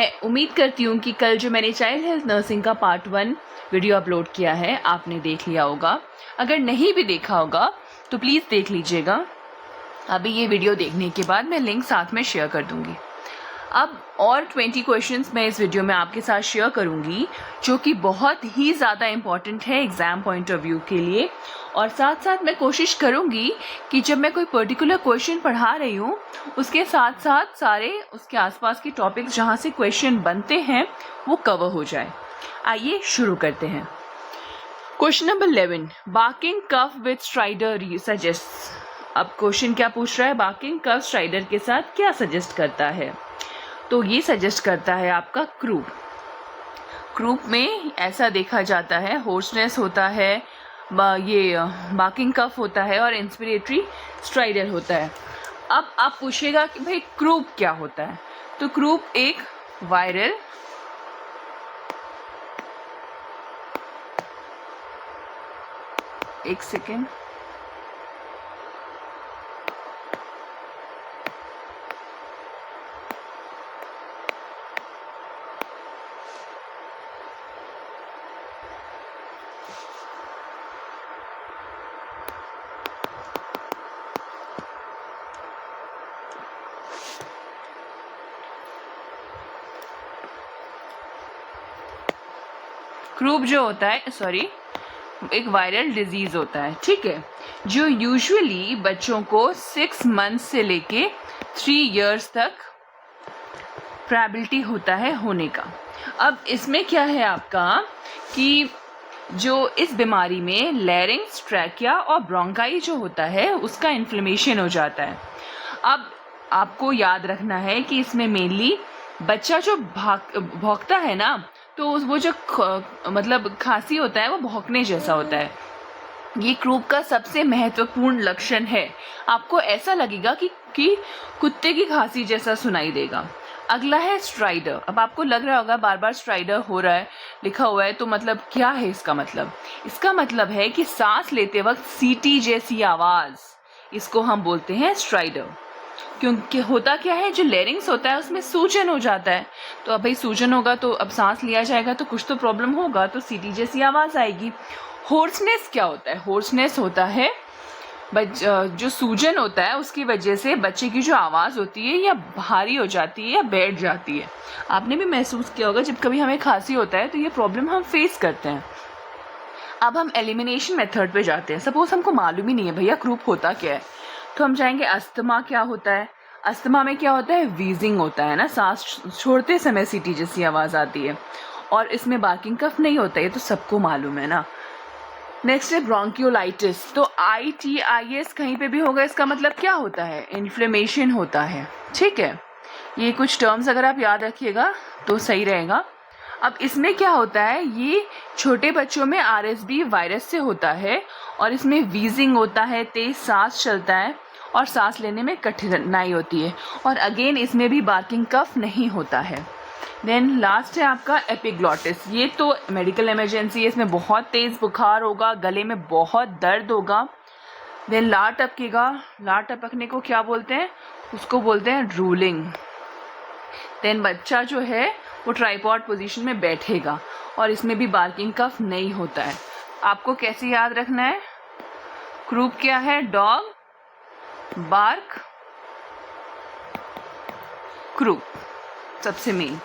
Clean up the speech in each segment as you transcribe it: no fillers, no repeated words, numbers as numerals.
मैं उम्मीद करती हूँ कि कल जो मैंने चाइल्ड हेल्थ नर्सिंग का पार्ट 1 वीडियो अपलोड किया है आपने देख लिया होगा। अगर नहीं भी देखा होगा तो प्लीज़ देख लीजिएगा। अभी ये वीडियो देखने के बाद मैं लिंक साथ में शेयर कर दूँगी। अब और 20 क्वेश्चंस मैं इस वीडियो में आपके साथ शेयर करूंगी जो कि बहुत ही ज़्यादा इम्पॉर्टेंट है एग्ज़ाम पॉइंट ऑफ व्यू के लिए। और साथ साथ मैं कोशिश करूंगी कि जब मैं कोई पर्टिकुलर क्वेश्चन पढ़ा रही हूँ उसके साथ साथ सारे उसके आसपास के टॉपिक्स जहाँ से क्वेश्चन बनते हैं वो कवर हो जाए। आइए शुरू करते हैं। Question number 11, barking cough with stridor suggest. अब क्वेश्चन क्या पूछ रहा है, बार्किंग कफ स्ट्राइडर के साथ क्या सजेस्ट करता है? तो ये सजेस्ट करता है आपका क्रूप। क्रूप में ऐसा देखा जाता है होर्सनेस होता है, ये बार्किंग कफ होता है और इंस्पिरेटरी स्ट्राइडर होता है। अब आप पूछेगा कि भाई क्रूप क्या होता है? तो क्रूप एक वायरल एक सेकेंड क्रूप जो होता है एक वायरल डिजीज होता है, ठीक है, जो यूजुअली बच्चों को 6 मंथ से लेके 3 इयर्स तक प्रोबेबिलिटी होता है होने का। अब इसमें क्या है आपका कि जो इस बीमारी में लैरिंक्स, ट्रैकिया और ब्रोंकाई जो होता है उसका इन्फ्लेमेशन हो जाता है। अब आपको याद रखना है कि इसमें मेनली बच्चा जो भौंकता है ना, तो वो जो मतलब खांसी होता है वो भौंकने जैसा होता है। ये क्रूप का सबसे महत्वपूर्ण लक्षण है। आपको ऐसा लगेगा कि कुत्ते की खांसी जैसा सुनाई देगा। अगला है स्ट्राइडर। अब आपको लग रहा होगा बार बार स्ट्राइडर हो रहा है, लिखा हुआ है, तो मतलब क्या है इसका मतलब? इसका मतलब है कि सांस लेते वक्त सीटी जैसी आवाज़, इसको हम बोलते हैं स्ट्राइडर। क्योंकि होता क्या है, जो लैरिंग्स होता है उसमें सूजन हो जाता है। तो अब भाई सूजन होगा तो अब सांस लिया जाएगा तो कुछ तो प्रॉब्लम होगा, तो सीटी जैसी आवाज़ आएगी। होर्सनेस क्या होता है? होर्सनेस होता है जो सूजन होता है उसकी वजह से बच्चे की जो आवाज़ होती है या भारी हो जाती है या बैठ जाती है। आपने भी महसूस किया होगा जब कभी हमें खांसी होता है तो ये प्रॉब्लम हम फेस करते हैं। अब हम एलिमिनेशन मेथड पे जाते हैं। सपोज हमको मालूम ही नहीं है भैया क्रूप होता क्या है, तो हम जाएंगे अस्थमा क्या होता है। अस्थमा में क्या होता है? वीजिंग होता है ना, सांस छोड़ते समय सीटी जैसी आवाज़ आती है। और इसमें बार्किंग कफ नहीं होता, ये तो सबको मालूम है ना। नेक्स्ट है ब्रोंकियोलाइटिस। तो ITIS कहीं पे भी होगा, इसका मतलब क्या होता है? इन्फ्लेमेशन होता है, ठीक है। ये कुछ टर्म्स अगर आप याद रखिएगा तो सही रहेगा। अब इसमें क्या होता है, ये छोटे बच्चों में RSV वायरस से होता है और इसमें वीजिंग होता है, तेज सांस चलता है और सांस लेने में कठिनाई होती है। और अगेन इसमें भी बार्किंग कफ नहीं होता है। देन लास्ट है आपका एपिग्लॉटिस। ये तो मेडिकल इमरजेंसी है, इसमें बहुत तेज़ बुखार होगा, गले में बहुत दर्द होगा। देन लार टपकेगा। लार टपकने को क्या बोलते हैं? उसको बोलते हैं ड्रूलिंग। देन बच्चा जो है वो ट्राइपॉड पोजीशन में बैठेगा और इसमें भी बार्किंग कफ नहीं होता है। आपको कैसे याद रखना है? क्रूप क्या है? डॉग, बार्क, क्रूप सबसे मेन।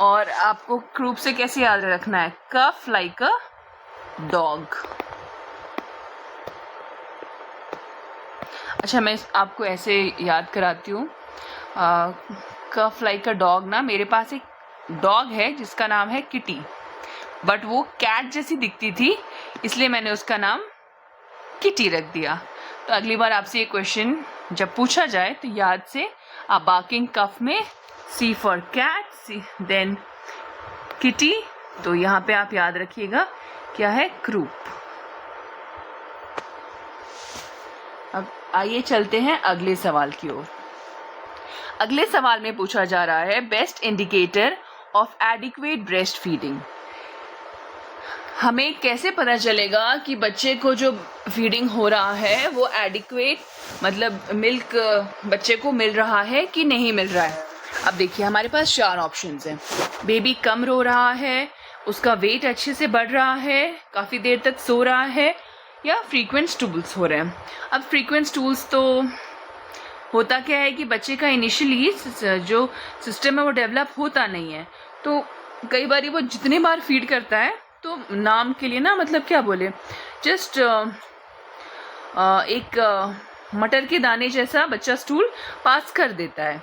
और आपको क्रूप से कैसे याद रखना है? कफ लाइक अ डॉग। अच्छा, मैं आपको ऐसे याद कराती हूँ। कफ लाइक अ डॉग ना, मेरे पास एक डॉग है जिसका नाम है किटी, बट वो कैट जैसी दिखती थी इसलिए मैंने उसका नाम किटी रख दिया। तो अगली बार आपसे ये क्वेश्चन जब पूछा जाए तो याद से आप बार्किंग कफ में C for cat, then kitty, तो यहाँ पे आप याद रखिएगा क्या है? क्रूप। अब आइए चलते हैं अगले सवाल की ओर। अगले सवाल में पूछा जा रहा है best indicator of adequate breast feeding. हमें कैसे पता चलेगा कि बच्चे को जो फीडिंग हो रहा है वो एडिक्वेट मतलब मिल्क बच्चे को मिल रहा है कि नहीं मिल रहा है? अब देखिए हमारे पास 4 ऑप्शंस हैं। बेबी कम रो रहा है, उसका वेट अच्छे से बढ़ रहा है, काफ़ी देर तक सो रहा है, या फ्रीक्वेंट स्टूल्स हो रहे हैं। अब फ्रीक्वेंट स्टूल्स तो होता क्या है कि बच्चे का इनिशियली जो सिस्टम है वो डेवलप होता नहीं है, तो कई बार वो जितने बार फीड करता है तो नाम के लिए ना, मतलब क्या बोले, जस्ट एक मटर के दाने जैसा बच्चा स्टूल पास कर देता है।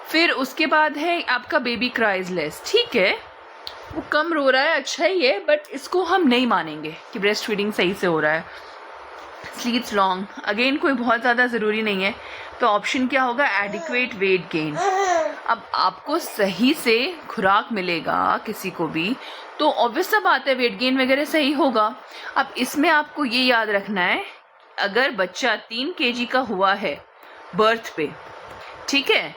फिर उसके बाद है आपका बेबी क्राइज लेस। ठीक है, वो कम रो रहा है, अच्छा ही है, बट इसको हम नहीं मानेंगे कि ब्रेस्ट फीडिंग सही से हो रहा है। स्लीप्स लॉन्ग, अगेन कोई बहुत ज़्यादा ज़रूरी नहीं है, तो ऑप्शन क्या होगा, एडिक्वेट वेट गेन। अब आपको सही से खुराक मिलेगा किसी को भी तो ऑब्वियस सा बात है वेट गेन वगैरह सही होगा। अब इसमें आपको ये याद रखना है, अगर बच्चा 3 kg का हुआ है बर्थ पे, ठीक है,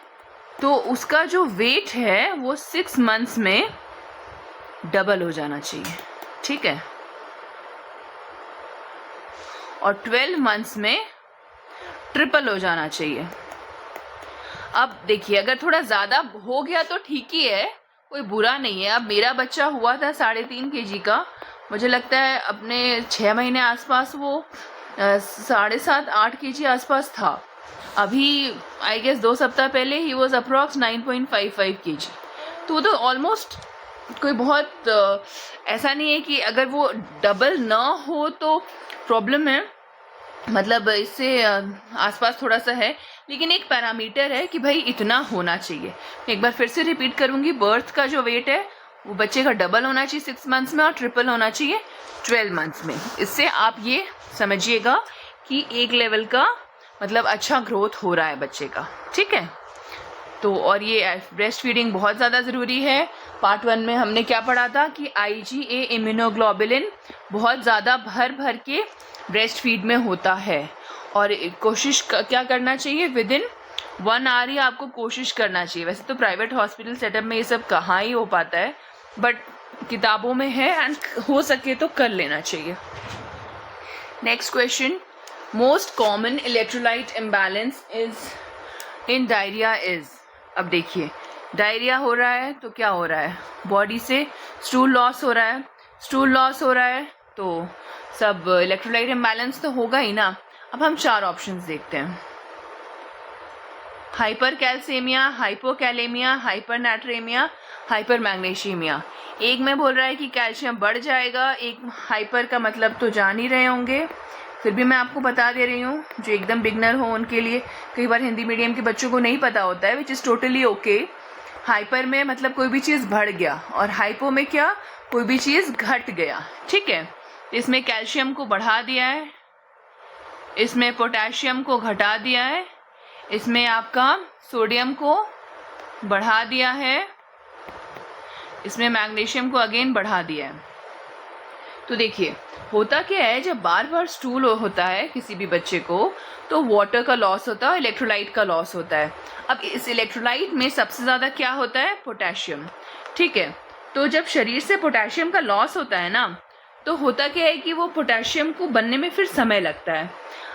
तो उसका जो वेट है वो 6 मंथ्स में डबल हो जाना चाहिए। ठीक है, और 12 मंथ्स में ट्रिपल हो जाना चाहिए। अब देखिए अगर थोड़ा ज़्यादा हो गया तो ठीक ही है, कोई बुरा नहीं है। अब मेरा बच्चा हुआ था 3.5 kg का, मुझे लगता है अपने 6 महीने आसपास वो 7.5-8 kg आसपास था। अभी आई गेस 2 सप्ताह पहले ही वॉज अप्रॉक्स 9.55 kg। तो वो तो ऑलमोस्ट कोई बहुत ऐसा नहीं है कि अगर वो डबल ना हो तो प्रॉब्लम है, मतलब इससे आसपास थोड़ा सा है, लेकिन एक पैरामीटर है कि भाई इतना होना चाहिए। एक बार फिर से रिपीट करूंगी, बर्थ का जो वेट है वो बच्चे का डबल होना चाहिए 6 मंथ्स में और ट्रिपल होना चाहिए 12 मंथ्स में। इससे आप ये समझिएगा कि एक लेवल का मतलब अच्छा ग्रोथ हो रहा है बच्चे का। ठीक है, तो और ये ब्रेस्ट फीडिंग बहुत ज़्यादा ज़रूरी है। पार्ट 1 में हमने क्या पढ़ा था कि IgA इम्यूनोग्लोबुलिन बहुत ज़्यादा भर भर के ब्रेस्ट फीड में होता है, और कोशिश क्या करना चाहिए, विद इन 1 आवर ही आपको कोशिश करना चाहिए। वैसे तो प्राइवेट हॉस्पिटल सेटअप में ये सब कहाँ ही हो पाता है, बट किताबों में है एंड हो सके तो कर लेना चाहिए। Next question, most common electrolyte imbalance is in diarrhoea is. अब देखिए डायरिया हो रहा है तो क्या हो रहा है, बॉडी से स्टूल लॉस हो रहा है, स्टूल लॉस हो रहा है तो सब इलेक्ट्रोलाइट इम्बैलेंस तो होगा ही ना। अब हम 4 ऑप्शंस देखते हैं, हाइपर कैल्सीमिया, हाइपोकैलेमिया, हाइपरनैट्रेमिया, हाइपर मैग्नीशियमिया। एक में बोल रहा है कि कैल्शियम बढ़ जाएगा, एक हाइपर का मतलब तो जान ही रहे होंगे, फिर भी मैं आपको बता दे रही हूँ जो एकदम बिगनर हो उनके लिए, कई बार हिंदी मीडियम के बच्चों को नहीं पता होता है, which is totally okay. Hyper में मतलब कोई भी चीज़ बढ़ गया, और हाइपो में क्या, कोई भी चीज़ घट गया। ठीक है, इसमें कैल्शियम को बढ़ा दिया है, इसमें पोटेशियम को घटा दिया है, इसमें आपका सोडियम को बढ़ा दिया है, इसमें मैग्नीशियम को अगेन बढ़ा दिया है। तो देखिए होता क्या है, जब बार बार स्टूल होता है किसी भी बच्चे को तो वाटर का लॉस होता है, इलेक्ट्रोलाइट का लॉस होता है। अब इस इलेक्ट्रोलाइट में सबसे ज़्यादा क्या होता है, पोटेशियम। ठीक है, तो जब शरीर से पोटेशियम का लॉस होता है ना, तो होता क्या है कि वो पोटेशियम को बनने में फिर समय लगता है।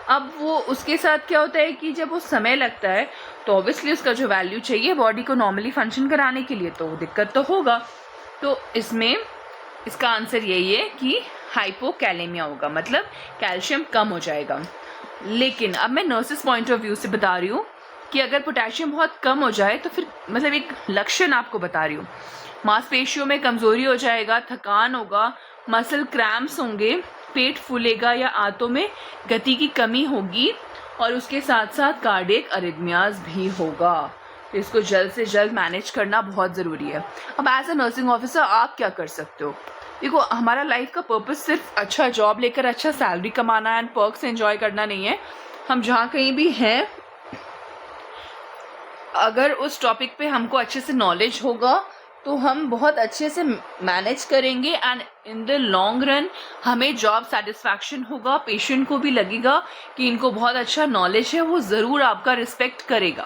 अब वो उसके साथ क्या होता है कि जब वो समय लगता है तो ऑब्वियसली उसका जो वैल्यू चाहिए बॉडी को नॉर्मली फंक्शन कराने के लिए, तो दिक्कत तो होगा। तो इसमें इसका आंसर यही है कि हाइपोकैलेमिया होगा, मतलब कैल्शियम कम हो जाएगा। लेकिन अब मैं नर्सिस पॉइंट ऑफ व्यू से बता रही हूँ कि अगर पोटेशियम बहुत कम हो जाए तो फिर मतलब एक लक्षण आपको बता रही हूँ, मांसपेशियों में कमज़ोरी हो जाएगा, थकान होगा, मसल क्रैम्प्स होंगे, पेट फूलेगा या आंतों में गति की कमी होगी, और उसके साथ साथ कार्डियक अरिथमियाज भी होगा। तो इसको जल्द से जल्द मैनेज करना बहुत ज़रूरी है। अब एज अ नर्सिंग ऑफिसर आप क्या कर सकते हो, देखो हमारा लाइफ का पर्पस सिर्फ अच्छा जॉब लेकर अच्छा सैलरी कमाना एंड पर्क्स एंजॉय करना नहीं है। हम जहाँ कहीं भी हैं, अगर उस टॉपिक पे हमको अच्छे से नॉलेज होगा तो हम बहुत अच्छे से मैनेज करेंगे, and in the long run हमें जॉब सेटिस्फैक्शन होगा, पेशेंट को भी लगेगा कि इनको बहुत अच्छा नॉलेज है, वो ज़रूर आपका रिस्पेक्ट करेगा।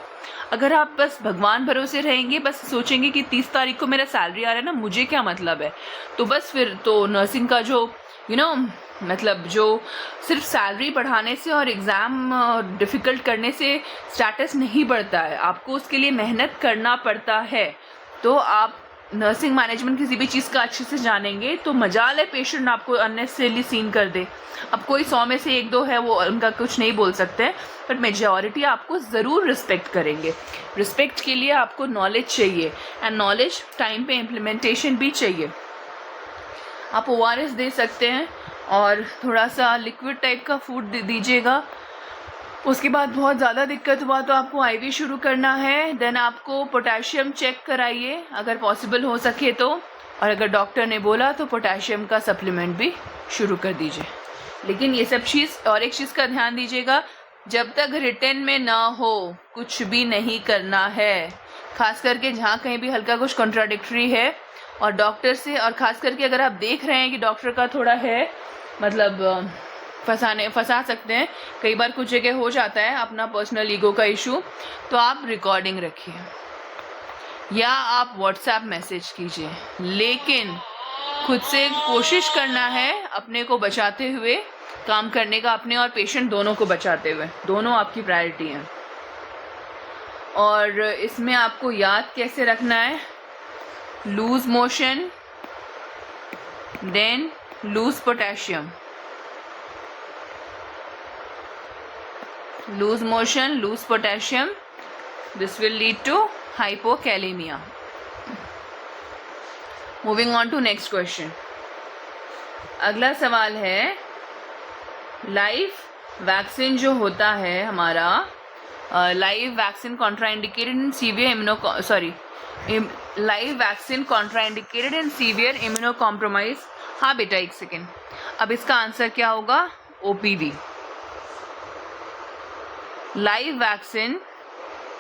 अगर आप बस भगवान भरोसे रहेंगे, बस सोचेंगे कि 30 तारीख को मेरा सैलरी आ रहा है ना, मुझे क्या मतलब है, तो बस फिर तो नर्सिंग का जो मतलब जो सिर्फ सैलरी बढ़ाने से और एग्ज़ाम डिफ़िकल्ट करने से स्टेटस नहीं बढ़ता है, आपको उसके लिए मेहनत करना पड़ता है। तो आप नर्सिंग मैनेजमेंट किसी भी चीज़ का अच्छे से जानेंगे तो मजाल है पेशेंट आपको अननेसेसरीली सीन कर दे। अब कोई 100 में से 1-2 है वो उनका कुछ नहीं बोल सकते, बट मेजॉरिटी आपको ज़रूर रिस्पेक्ट करेंगे। रिस्पेक्ट के लिए आपको नॉलेज चाहिए एंड नॉलेज टाइम पे इम्प्लीमेंटेशन भी चाहिए। आप ORS दे सकते हैं और थोड़ा सा लिक्विड टाइप का फूड दीजिएगा। उसके बाद बहुत ज़्यादा दिक्कत हुआ तो आपको IV शुरू करना है। देन आपको पोटेशियम चेक कराइए अगर पॉसिबल हो सके तो, और अगर डॉक्टर ने बोला तो पोटेशियम का सप्लीमेंट भी शुरू कर दीजिए। लेकिन ये सब चीज़ और एक चीज़ का ध्यान दीजिएगा, जब तक रिटर्न में ना हो कुछ भी नहीं करना है। खास करके जहाँ कहीं भी हल्का कुछ कॉन्ट्राडिक्टरी है और डॉक्टर से, और ख़ास करके अगर आप देख रहे हैं कि डॉक्टर का थोड़ा है मतलब फंसा सकते हैं, कई बार कुछ जगह हो जाता है अपना पर्सनल ईगो का इशू, तो आप रिकॉर्डिंग रखिए या आप WhatsApp मैसेज कीजिए। लेकिन खुद से कोशिश करना है अपने को बचाते हुए काम करने का, अपने और पेशेंट दोनों को बचाते हुए। दोनों आपकी प्रायोरिटी हैं। और इसमें आपको याद कैसे रखना है, lose motion then lose potassium, lose motion, lose potassium, this will lead to hypokalemia. Moving on to next question. अगला सवाल है, लाइव वैक्सीन जो होता है हमारा, live vaccine contraindicated in severe live vaccine contraindicated in severe immunocompromise. हाँ बेटा एक सेकेंड, अब इसका आंसर क्या होगा, OPV। लाइव वैक्सीन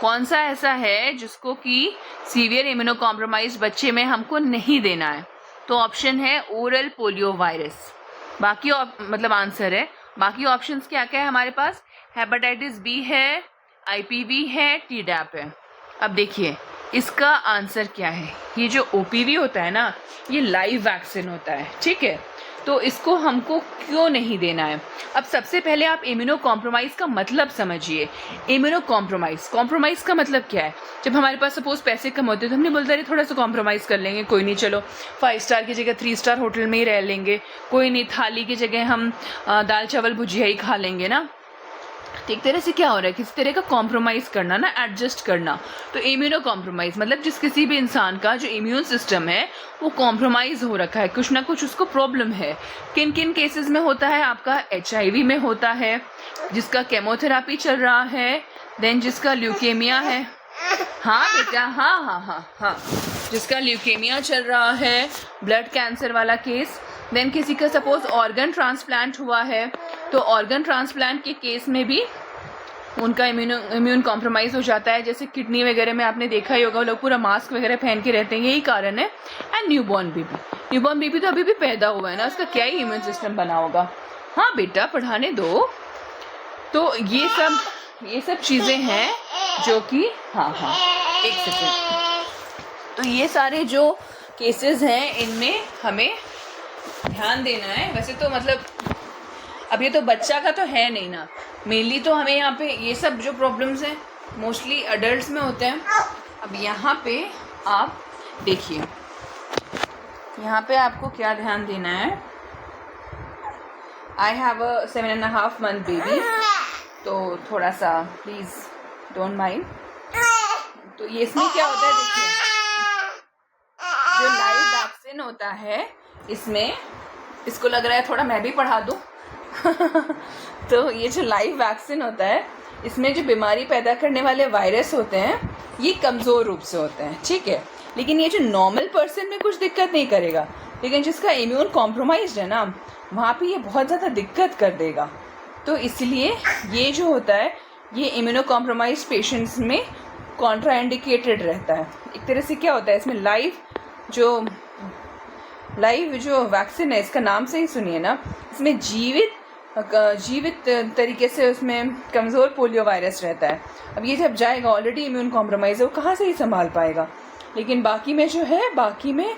कौन सा ऐसा है जिसको कि सीवियर इम्यूनोकॉम्प्रोमाइज बच्चे में हमको नहीं देना है, तो ऑप्शन है ओरल पोलियो वायरस। बाकी मतलब आंसर है, बाकी ऑप्शंस क्या क्या है हमारे पास, हेपेटाइटिस बी है, IPV है, Tdap है। अब देखिए इसका आंसर क्या है, ये जो OPV होता है ना, ये लाइव वैक्सीन होता है, ठीक है, तो इसको हमको क्यों नहीं देना है। अब सबसे पहले आप इम्यूनो कॉम्प्रोमाइज़ का मतलब समझिए। इम्यूनो कॉम्प्रोमाइज़ का मतलब क्या है, जब हमारे पास सपोज पैसे कम होते हैं तो हमने बोलते अरे थोड़ा सा कॉम्प्रोमाइज़ कर लेंगे, कोई नहीं चलो 5 स्टार की जगह 3 स्टार होटल में ही रह लेंगे, कोई नहीं थाली की जगह हम दाल चावल भुजिया ही खा लेंगे ना। तो एक तरह से क्या हो रहा है, किसी तरह का कॉम्प्रोमाइज़ करना ना, एडजस्ट करना। तो इम्यूनो कॉम्प्रोमाइज़ मतलब जिस किसी भी इंसान का जो इम्यून सिस्टम है वो कॉम्प्रोमाइज़ हो रखा है, कुछ ना कुछ उसको प्रॉब्लम है। किन किन केसेस में होता है, आपका HIV में होता है, जिसका केमोथेरापी चल रहा है, देन जिसका ल्यूकेमिया है, हाँ बेटा हाँ, जिसका ल्यूकेमिया चल रहा है, ब्लड कैंसर वाला केस, देन किसी का सपोज ऑर्गन ट्रांसप्लांट हुआ है, तो ऑर्गन ट्रांसप्लांट के केस में भी उनका इम्यून कॉम्प्रोमाइज़ हो जाता है। जैसे किडनी वगैरह में आपने देखा ही होगा, वो लोग पूरा मास्क वगैरह पहन के रहते हैं, यही कारण है। एंड न्यूबॉर्न बेबी तो अभी भी पैदा हुआ है ना, उसका क्या ही इम्यून सिस्टम बना होगा। हाँ बेटा पढ़ाने दो। तो ये सब चीज़ें हैं जो कि हाँ एक सेकेंड, तो ये सारे जो केसेस हैं इनमें हमें ध्यान देना है। वैसे तो मतलब अब ये तो बच्चा का तो है नहीं ना, मेनली तो हमें यहाँ पे ये सब जो प्रॉब्लम्स हैं मोस्टली अडल्ट्स में होते हैं। अब यहाँ पे आप देखिए, यहाँ पे आपको क्या ध्यान देना है, I have a 7.5 month baby, तो थोड़ा सा प्लीज़ डोंट माइंड। तो ये इसमें क्या होता है, देखिए जो लाइव वैक्सीन होता है इसमें, इसको लग रहा है थोड़ा मैं भी पढ़ा दूँ तो ये जो लाइव वैक्सीन होता है इसमें जो बीमारी पैदा करने वाले वायरस होते हैं ये कमज़ोर रूप से होते हैं, ठीक है। लेकिन ये जो नॉर्मल पर्सन में कुछ दिक्कत नहीं करेगा, लेकिन जिसका इम्यून कॉम्प्रोमाइज्ड है ना, वहाँ पे ये बहुत ज़्यादा दिक्कत कर देगा। तो इसलिए ये जो होता है ये इम्यूनो कॉम्प्रोमाइज्ड पेशेंट्स में कॉन्ट्राइंडिकेटेड रहता है। एक तरह से क्या होता है, इसमें लाइव जो वैक्सीन है, इसका नाम से ही सुनिए ना, इसमें जीवित तरीके से उसमें कमज़ोर पोलियो वायरस रहता है। अब ये जब जाएगा ऑलरेडी इम्यून कॉम्प्रोमाइज़ है, वो कहाँ से ही संभाल पाएगा। लेकिन बाकी में जो है, बाकी में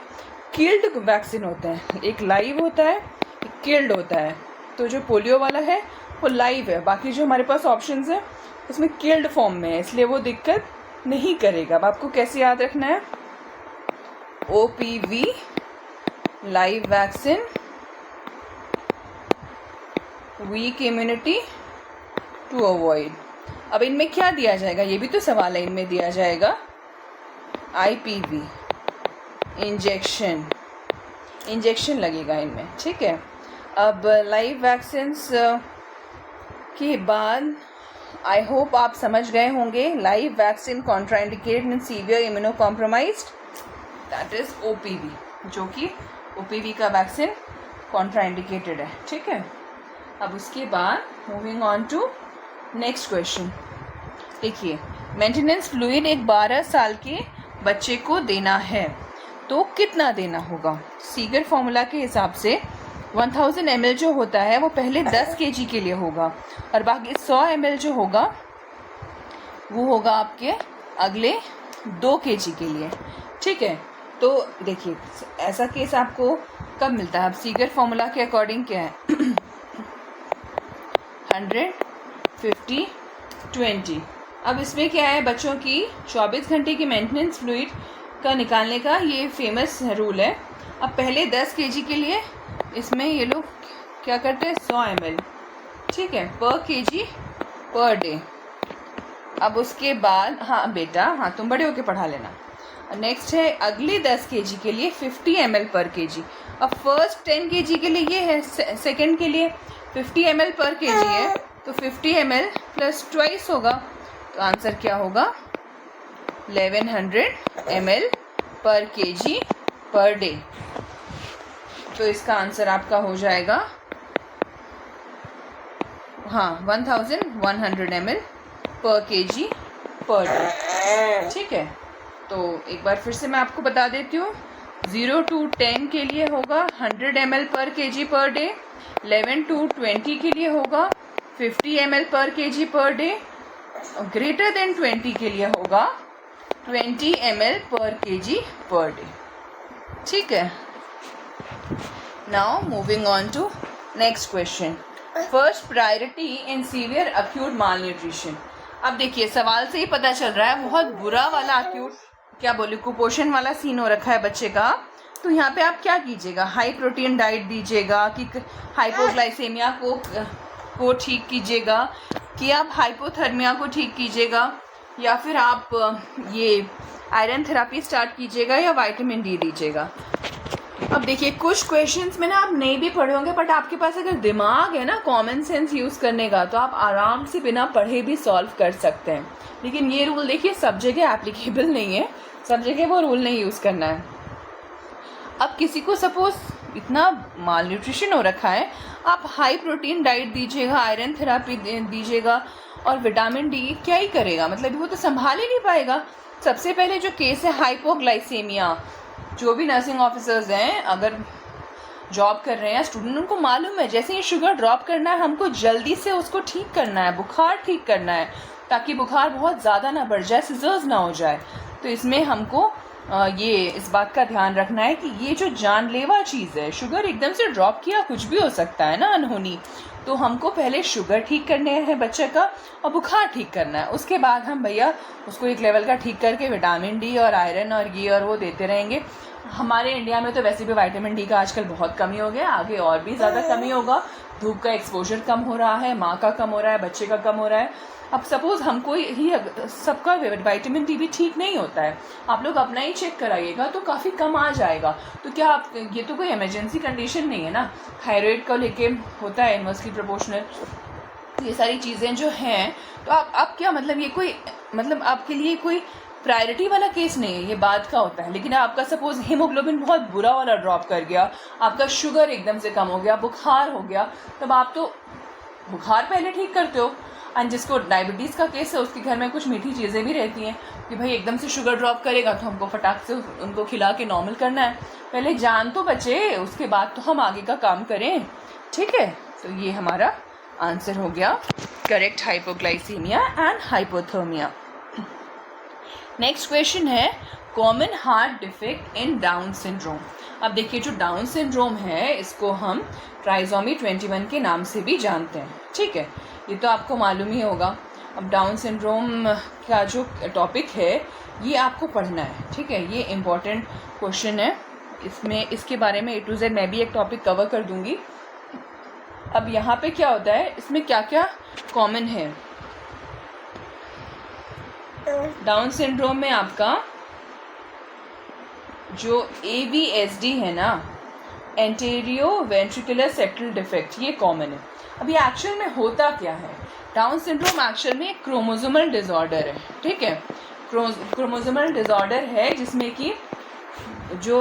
किल्ड वैक्सीन होते हैं, एक लाइव होता है, एक किल्ड होता है। तो जो पोलियो वाला है वो लाइव है, बाकी जो हमारे पास ऑप्शंस है उसमें किल्ड फॉर्म में है, इसलिए वो दिक्कत नहीं करेगा। अब आपको कैसे याद रखना है, OPV live vaccine, weak immunity to avoid. अब इनमें क्या दिया जाएगा, ये भी तो सवाल है। इनमें दिया जाएगा IPV इंजेक्शन लगेगा इनमें, ठीक है। अब लाइव वैक्सीन्स के बाद आई होप आप समझ गए होंगे। Live vaccine contraindicated in severe immuno compromised, that is OPV, जो कि OPV का वैक्सीन कॉन्ट्राइंडिकेटेड है, ठीक है। अब उसके बाद moving on to next question. देखिए, मेंटेनेंस फ्लूइड एक 12 साल के बच्चे को देना है तो कितना देना होगा। सीगर फॉर्मूला के हिसाब से 1000 ml जो होता है वो पहले 10 kg के लिए होगा, और बाकी 100 ml जो होगा वो होगा आपके अगले 2 kg के लिए, ठीक है। तो देखिए, ऐसा केस आपको कब मिलता है। अब सीगर फॉर्मूला के अकॉर्डिंग क्या है 100, 50, 20। अब इसमें क्या है, बच्चों की 24 घंटे की मेंटेनेंस फ्लूइड का निकालने का ये फेमस रूल है। अब पहले 10 kg के लिए इसमें ये लोग क्या करते हैं 100 ml, ठीक है, पर kg पर डे। अब उसके बाद, हाँ बेटा, हाँ तुम बड़े होके पढ़ा लेना। नेक्स्ट है अगले 10 kg के लिए 50 ml पर kg। अब फर्स्ट 10 kg के लिए ये है, सेकेंड के लिए 50 ml पर kg है, तो 50 ml प्लस ट्वाइस होगा, तो आंसर क्या होगा 1100 ml पर kg पर डे। तो इसका आंसर आपका हो जाएगा हाँ 1100 ml पर kg पर डे, ठीक है। तो एक बार फिर से मैं आपको बता देती हूँ, 0 to 10 के लिए होगा 100 ml पर kg पर डे, 11 to 20 के लिए होगा 50 ml पर kg per day, greater than 20 के लिए होगा 20 ml पर kg पर डे, ठीक है। Now moving on to next question, first priority in severe acute malnutrition. अब देखिए, सवाल से ही पता चल रहा है बहुत बुरा वाला अक्यूट, क्या बोले, कुपोषण वाला सीन हो रखा है बच्चे का। तो यहाँ पे आप क्या कीजिएगा, हाई प्रोटीन डाइट दीजिएगा कि हाइपोग्लाइसेमिया को ठीक कीजिएगा, कि आप हाइपोथर्मिया को ठीक कीजिएगा, या फिर आप ये आयरन थेरापी स्टार्ट कीजिएगा, या विटामिन डी दीजिएगा। अब देखिए, कुछ क्वेश्चंस में ना आप नहीं भी पढ़े होंगे, बट आपके पास अगर दिमाग है ना कॉमन सेंस यूज़ करने का, तो आप आराम से बिना पढ़े भी सॉल्व कर सकते हैं। लेकिन ये रूल देखिए सब जगह एप्लीकेबल नहीं है, सब जगह वो रूल नहीं यूज़ करना है। अब किसी को सपोज इतना माल न्यूट्रिशन हो रखा है, आप हाई प्रोटीन डाइट दीजिएगा, आयरन थेरापी दीजिएगा, और विटामिन डी क्या ही करेगा, मतलब वो तो संभाल ही नहीं पाएगा। सबसे पहले जो केस है हाइपोग्लाइसेमिया, जो भी नर्सिंग ऑफिसर्स हैं अगर जॉब कर रहे हैं स्टूडेंट, उनको मालूम है जैसे ही शुगर ड्रॉप करना है, हमको जल्दी से उसको ठीक करना है, बुखार ठीक करना है, ताकि बुखार बहुत ज़्यादा ना बढ़ जाए, सीजर्स ना हो जाए। तो इसमें हमको ये इस बात का ध्यान रखना है कि ये जो जानलेवा चीज़ है, शुगर एकदम से ड्रॉप किया कुछ भी हो सकता है ना अनहोनी, तो हमको पहले शुगर ठीक करने है बच्चे का और बुखार ठीक करना है, उसके बाद हम भैया उसको एक लेवल का ठीक करके विटामिन डी और आयरन और ये और वो देते रहेंगे। हमारे इंडिया में तो वैसे भी विटामिन डी का आजकल बहुत कमी हो गया, आगे और भी ज़्यादा कमी होगा। धूप का एक्सपोजर कम हो रहा है, माँ का कम हो रहा है, बच्चे का कम हो रहा है। अब सपोज़ हमको ही सबका विटामिन डी भी ठीक नहीं होता है, आप लोग अपना ही चेक कराइएगा तो काफ़ी कम आ जाएगा। तो क्या आप, ये तो कोई इमरजेंसी कंडीशन नहीं है ना, थायराइड को लेके होता है इन्वर्सली प्रोपोर्शनल, ये सारी चीज़ें जो हैं, तो आप क्या मतलब ये कोई मतलब आपके लिए कोई प्रायोरिटी वाला केस नहीं है, ये बाद का होता है। लेकिन आपका सपोज हीमोग्लोबिन बहुत बुरा वाला ड्रॉप कर गया, आपका शुगर एकदम से कम हो गया, बुखार हो गया, तब आप तो बुखार पहले ठीक करते हो। एंड जिसको डायबिटीज़ का केस है उसके घर में कुछ मीठी चीज़ें भी रहती हैं कि भाई एकदम से शुगर ड्रॉप करेगा तो हमको फटाक से उनको खिला के नॉर्मल करना है, पहले जान तो बचे, उसके बाद तो हम आगे का काम करें, ठीक है। तो ये हमारा आंसर हो गया correct, hypoglycaemia and hypothermia. Next question है, common heart defect in Down syndrome. अब देखिए जो डाउन सिंड्रोम है इसको हम ट्राइसोमी 21 के नाम से भी जानते हैं, ठीक है, ये तो आपको मालूम ही होगा। अब डाउन सिंड्रोम का जो टॉपिक है ये आपको पढ़ना है, ठीक है, ये इम्पॉर्टेंट क्वेश्चन है, इसमें इसके बारे में A to Z मैं भी एक टॉपिक कवर कर दूंगी। अब यहाँ पे क्या होता है, इसमें क्या क्या कॉमन है। डाउन सिंड्रोम में आपका जो AVSD है ना, एंटेरियो वेंट्रिकुलर सेप्टल डिफेक्ट, ये कॉमन है। अब ये एक्चुअल में होता क्या है, डाउन सिंड्रोम एक्चुअल में एक क्रोमोसोमल डिसऑर्डर है, ठीक है, क्रोमोसोमल डिसऑर्डर है जिसमें कि जो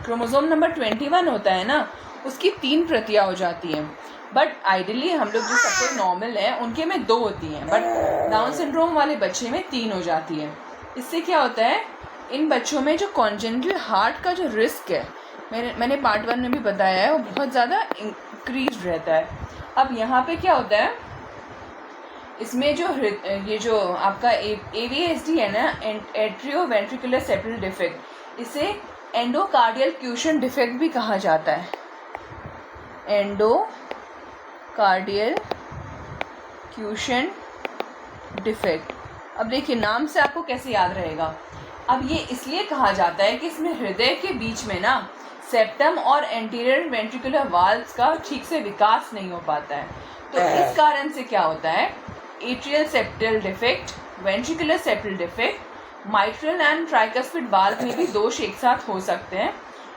क्रोमोसोम नंबर 21 होता है ना उसकी 3 प्रतियां हो जाती हैं, बट आइडियली हम लोग जो सब कोई नॉर्मल है उनके में 2 होती हैं, बट डाउन सिंड्रोम वाले बच्चे में 3 हो जाती है। इससे क्या होता है, इन बच्चों में जो कॉन्जेनिटल हार्ट का जो रिस्क है, मैंने पार्ट 1 में भी बताया है, वो बहुत ज़्यादा इंक्रीज रहता है। अब यहाँ पे क्या होता है, इसमें जो ये जो आपका AVSD है ना, एट्रियो वेंट्रिकुलर सेप्टल डिफेक्ट, इसे एंडोकार्डियल क्यूशन डिफेक्ट भी कहा जाता है, एंडोकार्डियल क्यूशन डिफेक्ट। अब देखिए नाम से आपको कैसे याद रहेगा, अब ये इसलिए कहा जाता है कि इसमें हृदय के बीच में ना सेप्टम और एंटीरियर वेंट्रिकुलर वाल्व्स का ठीक से विकास नहीं हो पाता है, तो इस कारण से क्या होता है, atrial septal defect, ventricular septal defect, mitral and tricuspid valve में भी दोष एक साथ हो सकते हैं।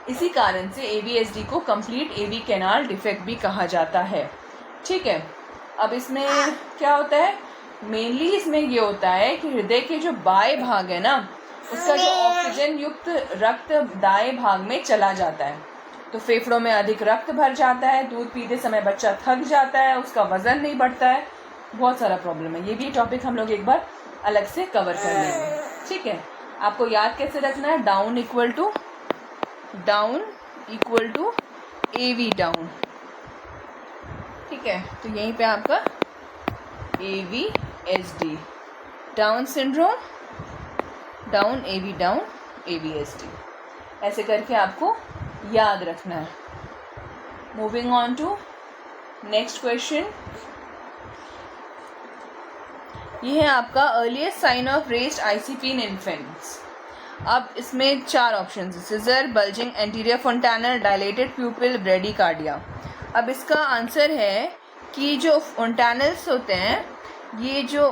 इसी कारण से AVSD को कंप्लीट AV कैनाल डिफेक्ट भी कहा जाता है, ठीक है। अब इसमें क्या होता है, मेनली इसमें ये होता है कि हृदय के जो बाएं भाग है ना उसका जो ऑक्सीजन युक्त रक्त दाएं भाग में चला जाता है, तो फेफड़ों में अधिक रक्त भर जाता है, दूध पीते समय बच्चा थक जाता है, उसका वजन नहीं बढ़ता है, बहुत सारा प्रॉब्लम है। ये भी टॉपिक हम लोग एक बार अलग से कवर कर लेंगे, ठीक है। आपको याद कैसे रखना है, down equal to AV down, ठीक है, तो यहीं पे आपका AVSD, Down syndrome down AV down AVSD, ऐसे करके आपको याद रखना है। Moving on to next question, ये है आपका earliest sign of raised ICP in infants. अब इसमें 4 ऑप्शन है, seizure, bulging anterior fontanelle, dilated pupil, bradycardia. अब इसका आंसर है कि जो फोंटानल्स होते हैं, ये जो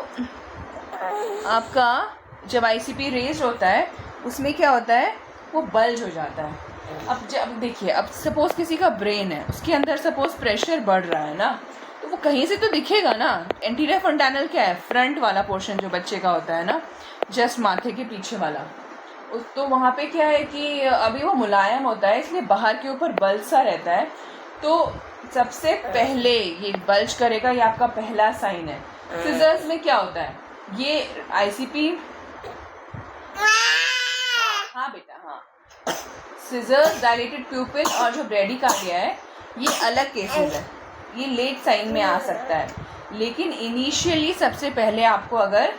आपका जब ICP रेज होता है उसमें क्या होता है, वो बल्ज हो जाता है। अब जब देखिए, अब सपोज किसी का ब्रेन है, उसके अंदर सपोज प्रेशर बढ़ रहा है ना, तो वो कहीं से तो दिखेगा ना। एंटीरियर फोंटानल क्या है, फ्रंट वाला पोर्शन जो बच्चे का होता है ना, जस्ट माथे के पीछे वाला, तो वहाँ पे क्या है कि अभी वो मुलायम होता है, इसलिए बाहर के ऊपर बल्ज सा रहता है, तो सबसे पहले ये बल्ज करेगा, ये आपका पहला साइन है। सिजर्स में क्या होता है, ये ICP, हाँ बेटा हाँ, सिजर्स, डायलेटेड प्यूपिल और जो ब्रेडिकार्डिया है ये अलग केसेस है, ये लेट साइन में आ सकता है, लेकिन इनिशियली सबसे पहले आपको अगर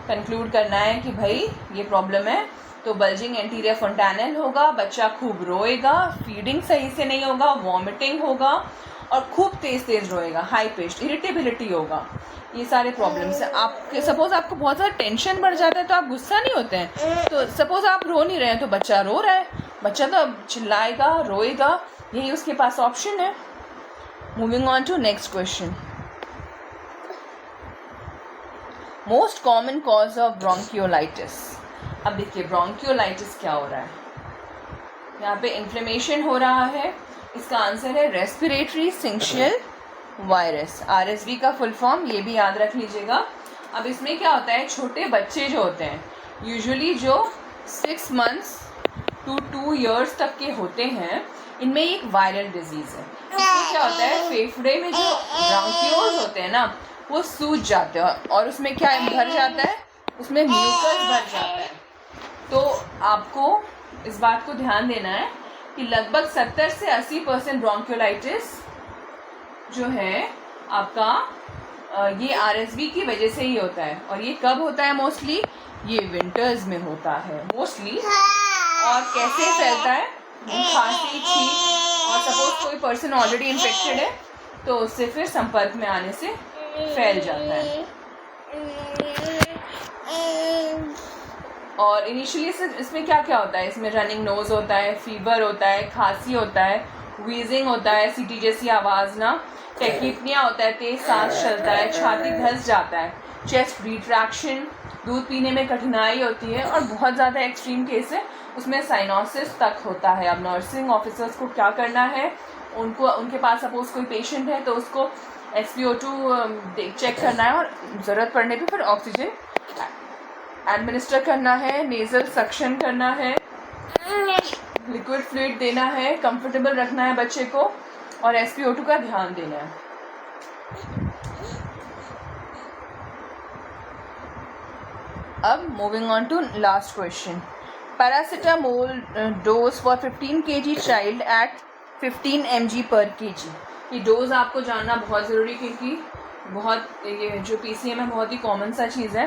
कंक्लूड करना है कि भाई ये प्रॉब्लम है, तो बल्जिंग एंटीरियर फोंटानल होगा, बच्चा खूब रोएगा, फीडिंग सही से नहीं होगा, वॉमिटिंग होगा और खूब तेज रोएगा, हाई पिच्ड, इरिटेबिलिटी होगा, ये सारे प्रॉब्लम्स हैं। आपके सपोज आपको बहुत ज़्यादा टेंशन बढ़ जाता है तो आप गुस्सा नहीं होते हैं, तो सपोज आप रो नहीं रहे हैं तो बच्चा रो रहा है, बच्चा तो चिल्लाएगा, रोएगा, यही उसके पास ऑप्शन है। Moving on to next question, most common cause of bronchiolitis. अब देखिए ब्रोंकियोलाइटिस क्या हो रहा है, यहाँ पे इन्फ्लेमेशन हो रहा है, इसका आंसर है रेस्पिरेटरी सिंशियल वायरस, RSV का फुल फॉर्म, ये भी याद रख लीजिएगा। अब इसमें क्या होता है, छोटे बच्चे जो होते हैं यूजुअली जो 6 months to 2 years तक के होते हैं, इनमें एक वायरल डिजीज़ है। इसमें क्या होता है, फेफड़े में जो ब्रोंकियोल्स होते हैं ना वो सूज जाते हैं और उसमें क्या भर जाता है, उसमें म्यूकस भर जाता है। तो आपको इस बात को ध्यान देना है कि लगभग 70 से 80% ब्रोंकियोलाइटिस जो है आपका ये RSV की वजह से ही होता है। और ये कब होता है मोस्टली, ये विंटर्स में होता है मोस्टली। और कैसे फैलता है? खांसी, छींक, और सपोज कोई पर्सन ऑलरेडी इन्फेक्टेड है तो उससे फिर संपर्क में आने से फैल जाता है। और इनिशियली इसमें क्या क्या होता है? इसमें रनिंग नोज होता है, फीवर होता है, खांसी होता है, वीजिंग होता है, सीटी जैसी आवाज़ ना, टेक्निपनिया होता है, तेज सांस चलता है, छाती धंस जाता है, चेस्ट रिट्रैक्शन, दूध पीने में कठिनाई होती है, और बहुत ज़्यादा एक्सट्रीम केस है उसमें साइनोसिस तक होता है। अब नर्सिंग ऑफिसर्स को क्या करना है? उनके पास सपोज कोई पेशेंट है तो उसको SpO2 चेक करना है, और ज़रूरत पड़ने पे फिर ऑक्सीजन एडमिनिस्टर करना है, नेज़ल सक्शन करना है, लिक्विड फ्लूइड देना है, कंफर्टेबल रखना है बच्चे को, और SpO2 का ध्यान देना है। अब moving on to last question. Paracetamol dose for 15 kg child at 15 mg per kg। ये डोज आपको जानना बहुत ज़रूरी, क्योंकि ये जो PCM है बहुत ही कॉमन सा चीज़ है,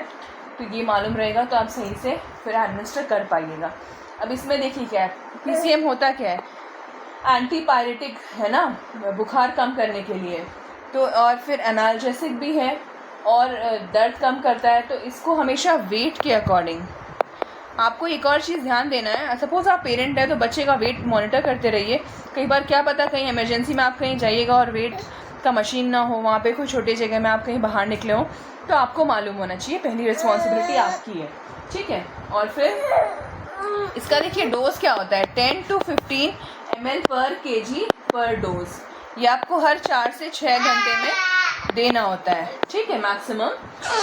तो ये मालूम रहेगा तो आप सही से फिर एडमिनिस्टर कर पाइएगा। अब इसमें देखिए क्या है, PCM होता क्या है? एंटीपायरेटिक है ना, बुखार कम करने के लिए, तो और फिर एनाल्जेसिक भी है और दर्द कम करता है। तो इसको हमेशा वेट के अकॉर्डिंग, आपको एक और चीज़ ध्यान देना है। सपोज़ आप पेरेंट है तो बच्चे का वेट मॉनिटर करते रहिए। कई बार क्या पता कहीं इमरजेंसी में आप कहीं जाइएगा और वेट का मशीन ना हो, वहाँ पे कोई छोटी जगह में आप कहीं बाहर निकले हो, तो आपको मालूम होना चाहिए, पहली रिस्पॉन्सिबिलिटी आपकी है, ठीक है। और फिर इसका देखिए डोज क्या होता है, 10 to 15 ml पर kg पर डोज। ये आपको हर 4 से 6 घंटे में देना होता है, ठीक है, मैक्सिमम।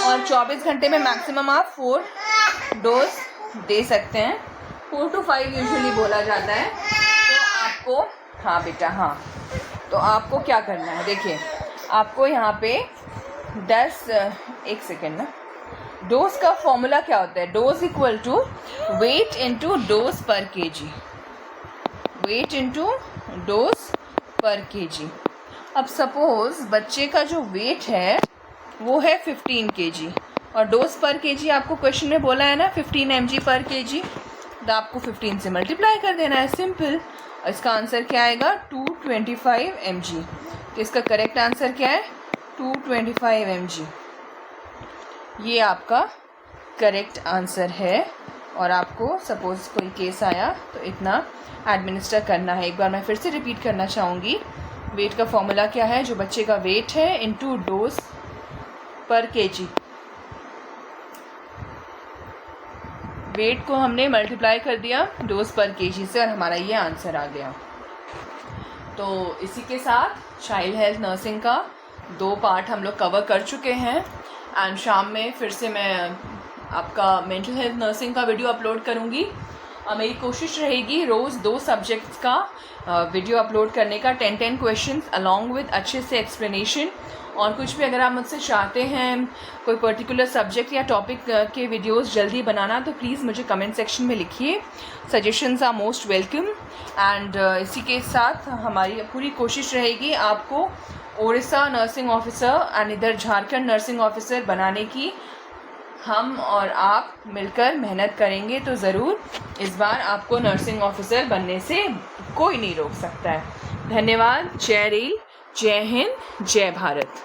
और 24 घंटे में मैक्सिमम आप 4 डोज दे सकते हैं, 4 to 5 यूजुअली बोला जाता है। तो आपको, हाँ बेटा हाँ, तो आपको क्या करना है, देखिए आपको यहाँ पे 1 सेकेंड ना, डोज का फॉर्मूला क्या होता है? Dose equal to weight into dose per kg, weight into dose per kg। अब सपोज बच्चे का जो वेट है वो है 15 kg, और डोज पर kg आपको क्वेश्चन में बोला है ना 15 mg पर kg, तो आपको 15 से मल्टीप्लाई कर देना है, सिंपल। इसका आंसर क्या आएगा? 225 mg। तो इसका करेक्ट आंसर क्या है? 225 mg। ये आपका करेक्ट आंसर है। और आपको सपोज़ कोई केस आया तो इतना एडमिनिस्टर करना है। एक बार मैं फिर से रिपीट करना चाहूँगी, वेट का फॉर्मूला क्या है? जो बच्चे का वेट है into dose per kg, wait को हमने मल्टीप्लाई कर दिया डोज पर kg से, और हमारा ये आंसर आ गया। तो इसी के साथ चाइल्ड हेल्थ नर्सिंग का 2 पार्ट हम लोग कवर कर चुके हैं। एंड शाम में फिर से मैं आपका मेंटल हेल्थ नर्सिंग का वीडियो अपलोड करूँगी। मेरी कोशिश रहेगी रोज़ 2 सब्जेक्ट्स का वीडियो अपलोड करने का, 10 क्वेश्चंस अलॉन्ग विद अच्छे से एक्सप्लेनेशन। और कुछ भी अगर आप मुझसे चाहते हैं कोई पर्टिकुलर सब्जेक्ट या टॉपिक के वीडियोस जल्दी बनाना, तो प्लीज़ मुझे कमेंट सेक्शन में लिखिए। Suggestions are most welcome. And इसी के साथ हमारी पूरी कोशिश रहेगी आपको ओडिशा नर्सिंग ऑफिसर एंड इधर झारखंड नर्सिंग ऑफिसर बनाने की। हम और आप मिलकर मेहनत करेंगे तो ज़रूर इस बार आपको नर्सिंग ऑफिसर बनने से कोई नहीं रोक सकता है। धन्यवाद। जय रेल, जय हिंद, जय भारत।